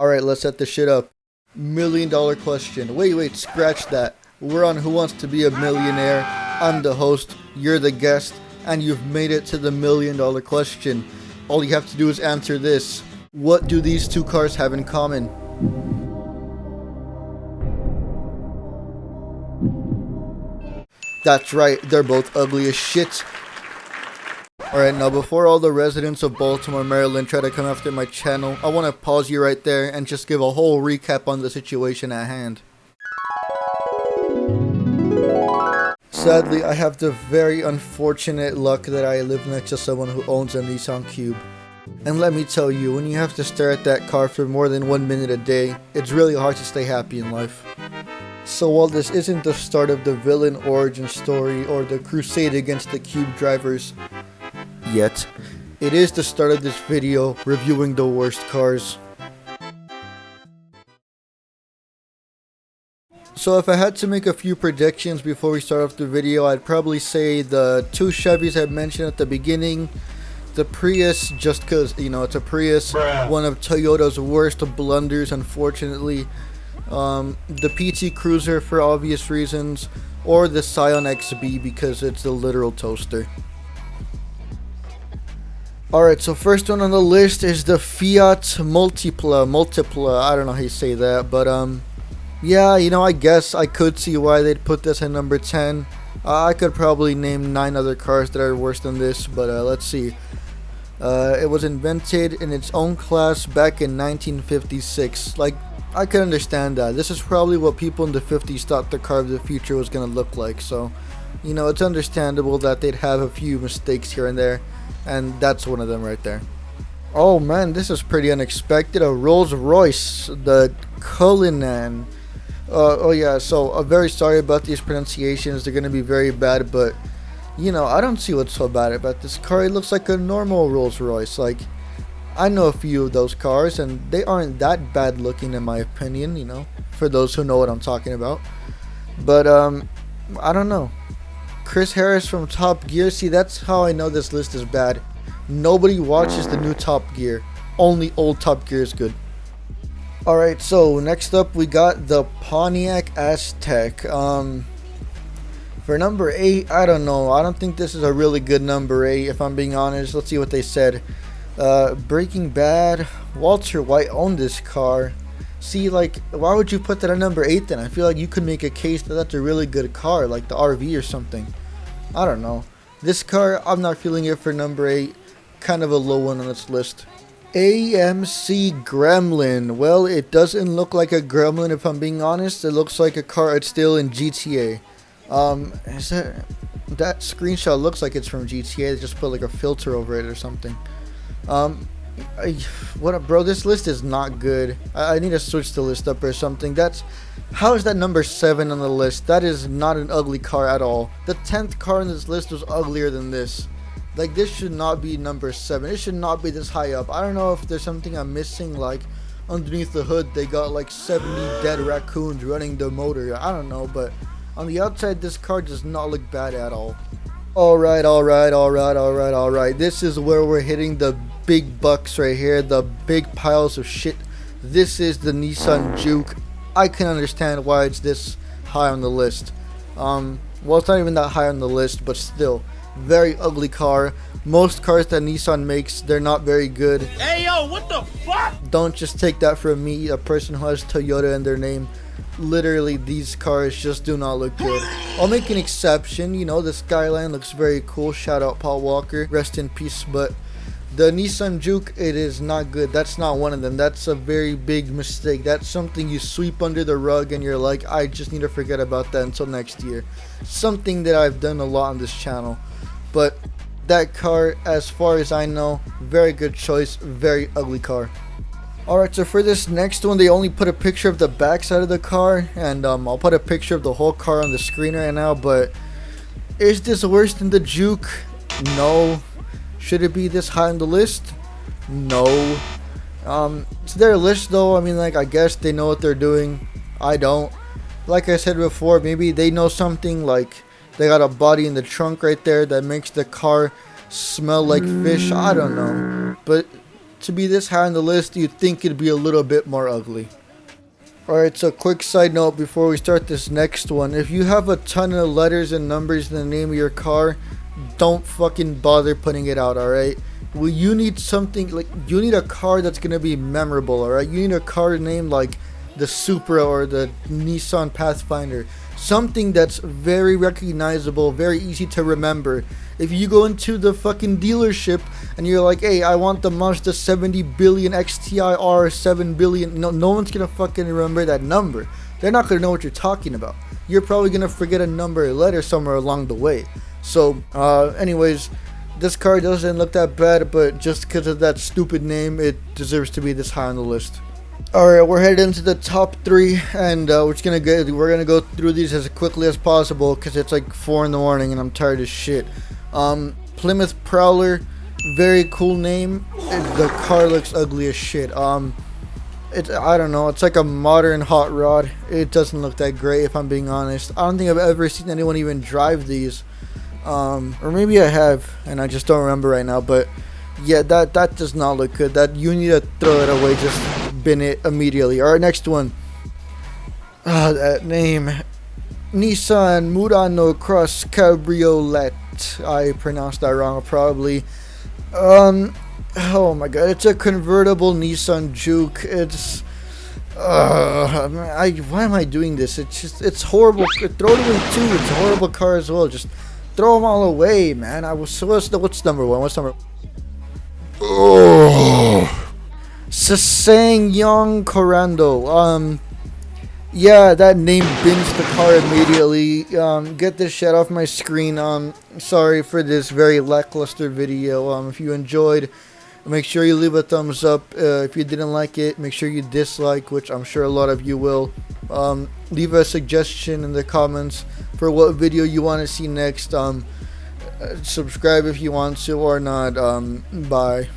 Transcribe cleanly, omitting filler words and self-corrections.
Alright, let's set this shit up. $1,000,000 question. Wait, scratch that. We're on Who Wants to Be a Millionaire. I'm the host, you're the guest, and you've made it to the $1,000,000 question. All you have to do is answer this. What do these two cars have in common? That's right, they're both ugly as shit. Alright, now before all the residents of Baltimore, Maryland try to come after my channel, I want to pause you right there and just give a whole recap on the situation at hand. Sadly, I have the very unfortunate luck that I live next to someone who owns a Nissan Cube. And let me tell you, when you have to stare at that car for more than 1 minute a day, it's really hard to stay happy in life. So while this isn't the start of the villain origin story or the crusade against the Cube drivers yet, it is the start of this video reviewing the worst cars. So if I had to make a few predictions before we start off the video, I'd probably say the two Chevys I mentioned at the beginning, the Prius, just because, you know, it's a Prius, one of Toyota's worst blunders, unfortunately, the PT Cruiser for obvious reasons, or the Scion XB because it's a literal toaster. Alright, so first one on the list is the Fiat Multipla, I don't know how you say that, but yeah, you know, I guess I could see why they'd put this at number 10. I could probably name 9 other cars that are worse than this, but let's see. It was invented in its own class back in 1956. Like, I can understand that. This is probably what people in the 50s thought the car of the future was going to look like. So, you know, it's understandable that they'd have a few mistakes here and there. And that's one of them right there. Oh man, this is pretty unexpected. A Rolls Royce, the Cullinan. Oh yeah, so I'm very sorry about these pronunciations. They're going to be very bad, but you know, I don't see what's so bad about this car. It looks like a normal Rolls Royce. Like, I know a few of those cars, and they aren't that bad looking in my opinion, you know, for those who know what I'm talking about. But, I don't know. Chris Harris from Top Gear, see, that's how I know this list is bad. Nobody watches the new Top Gear. Only old Top Gear is good. Alright, so next up we got the Pontiac Aztek. For number 8, I don't know. I don't think this is a really good number 8, if I'm being honest. Let's see what they said. Breaking Bad, Walter White owned this car. See, like, why would you put that at number 8 then? I feel like you could make a case that that's a really good car, like the RV or something. I don't know. This car, I'm not feeling it for number 8. Kind of a low one on this list. AMC Gremlin. Well, it doesn't look like a Gremlin, if I'm being honest. It looks like a car it's still in GTA. Is that screenshot looks like it's from GTA. They just put like a filter over it or something. Bro, this list is not good. I need to switch the list up or something. How is that number 7 on the list? That is not an ugly car at all. The 10th car on this list was uglier than this. Like, this should not be number 7. It should not be this high up. I don't know if there's something I'm missing, like underneath the hood they got like 70 dead raccoons running the motor. I don't know, but on the outside this car does not look bad at all. Alright. This is where we're hitting the big bucks right here, the big piles of shit. This is the Nissan Juke. I can understand why it's this high on the list. Well, it's not even that high on the list, but still, very ugly car. Most cars that Nissan makes, they're not very good. Hey yo, what the fuck? Don't just take that from me, a person who has Toyota in their name. Literally, these cars just do not look good. I'll make an exception. You know, the Skyline looks very cool. Shout out Paul Walker, rest in peace. But the Nissan Juke, it is not good. That's not one of them. That's a very big mistake. That's something you sweep under the rug and you're like, I just need to forget about that until next year. Something that I've done a lot on this channel. But that car, as far as I know, very good choice. Very ugly car. Alright, so for this next one, they only put a picture of the back side of the car, and I'll put a picture of the whole car on the screen right now, but is this worse than the Juke? No. Should it be this high on the list? No. It's their list though. I mean, like, I guess they know what they're doing. I don't. Like I said before, maybe they know something, like they got a body in the trunk right there that makes the car smell like fish. I don't know. But to be this high on the list, you'd think it'd be a little bit more ugly. Alright, so quick side note before we start this next one. If you have a ton of letters and numbers in the name of your car, don't fucking bother putting it out, alright? Well, you need something, like, you need a car that's gonna be memorable, alright? You need a car named like the Supra or the Nissan Pathfinder. Something that's very recognizable, very easy to remember. If you go into the fucking dealership and you're like, hey, I want the Mazda 70 billion XTI-R 7 billion, no one's gonna fucking remember that number. They're not gonna know what you're talking about. You're probably gonna forget a number or letter somewhere along the way. So, anyways, this car doesn't look that bad, but just because of that stupid name, it deserves to be this high on the list. Alright, we're headed into the top 3, and we're gonna go through these as quickly as possible because it's like 4 in the morning and I'm tired as shit. Plymouth Prowler, very cool name. The car looks ugly as shit. I don't know, it's like a modern hot rod. It doesn't look that great if I'm being honest. I don't think I've ever seen anyone even drive these. Or maybe I have and I just don't remember right now, but yeah, that does not look good. That you need to throw it away, just bin it immediately. Alright, next one. That name, Nissan Murano Cross Cabriolet. I pronounced that wrong probably. Oh my god, it's a convertible Nissan Juke. It's why am I doing this? It's horrible. Throw it away too. It's a horrible car as well. Just throw them all away, man. What's number 1? What's number? Oh, SsangYong Corando. Yeah, that name bins the car immediately. Get this shit off my screen. Sorry for this very lackluster video. If you enjoyed, make sure you leave a thumbs up. If you didn't like it, make sure you dislike, which I'm sure a lot of you will. Leave a suggestion in the comments for what video you want to see next. Subscribe if you want to or not. Bye.